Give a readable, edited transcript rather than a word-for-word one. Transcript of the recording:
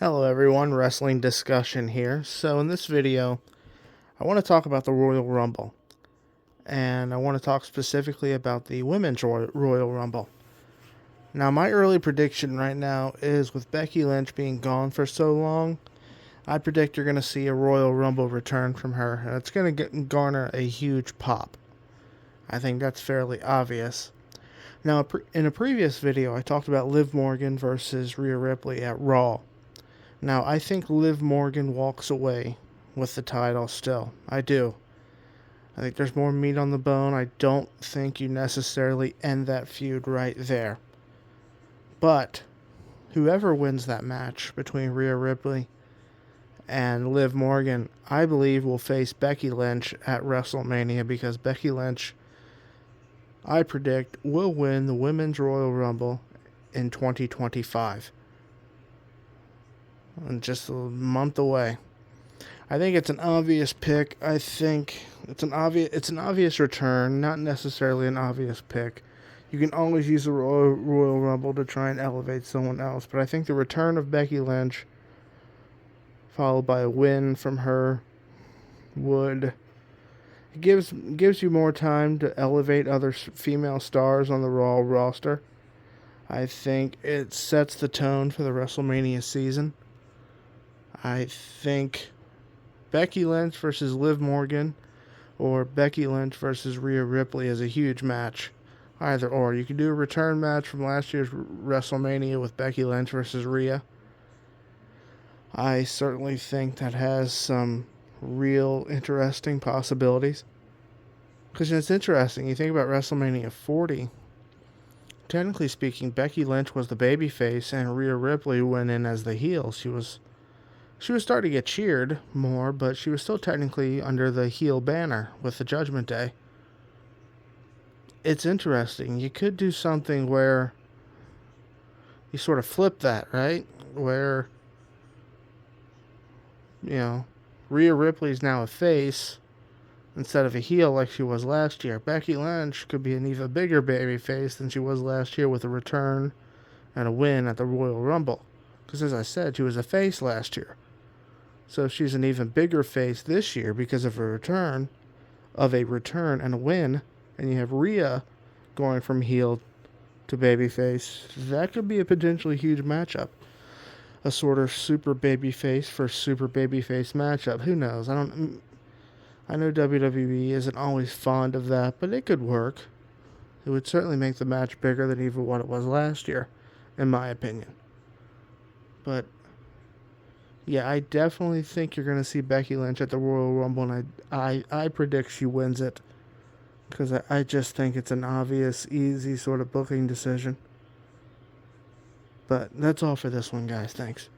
Hello everyone, wrestling discussion here. So in this video, I want to talk about the Royal Rumble. And I want to talk specifically about the Women's Royal Rumble. Now my early prediction right now is with Becky Lynch being gone for so long, I predict you're going to see a Royal Rumble return from her. And it's going to garner a huge pop. I think that's fairly obvious. Now in a previous video, I talked about Liv Morgan versus Rhea Ripley at Raw. Now, I think Liv Morgan walks away with the title still. I do. I think there's more meat on the bone. I don't think you necessarily end that feud right there. But whoever wins that match between Rhea Ripley and Liv Morgan, I believe will face Becky Lynch at WrestleMania because Becky Lynch, I predict, will win the Women's Royal Rumble in 2025. And just a month away. I think it's an obvious pick. I think it's an obvious return, not necessarily an obvious pick. You can always use the Royal Rumble to try and elevate someone else, but I think the return of Becky Lynch, followed by a win from her, would gives you more time to elevate other female stars on the Raw roster. I think it sets the tone for the WrestleMania season. I think Becky Lynch versus Liv Morgan or Becky Lynch versus Rhea Ripley is a huge match. Either or. You could do a return match from last year's WrestleMania with Becky Lynch versus Rhea. I certainly think that has some real interesting possibilities. Because it's interesting. You think about WrestleMania 40. Technically speaking, Becky Lynch was the babyface and Rhea Ripley went in as the heel. She was starting to get cheered more, but she was still technically under the heel banner with the Judgment Day. It's interesting. You could do something where you sort of flip that, right? Where, Rhea Ripley's now a face instead of a heel like she was last year. Becky Lynch could be an even bigger baby face than she was last year with a return and a win at the Royal Rumble. Because as I said, she was a face last year. So she's an even bigger face this year because of a return and a win, and you have Rhea going from heel to babyface. That could be a potentially huge matchup. A sort of super babyface for super babyface matchup. Who knows? I know WWE isn't always fond of that, but it could work. It would certainly make the match bigger than even what it was last year, in my opinion. But yeah, I definitely think you're going to see Becky Lynch at the Royal Rumble, and I predict she wins it. Because I just think it's an obvious, easy sort of booking decision. But that's all for this one, guys. Thanks.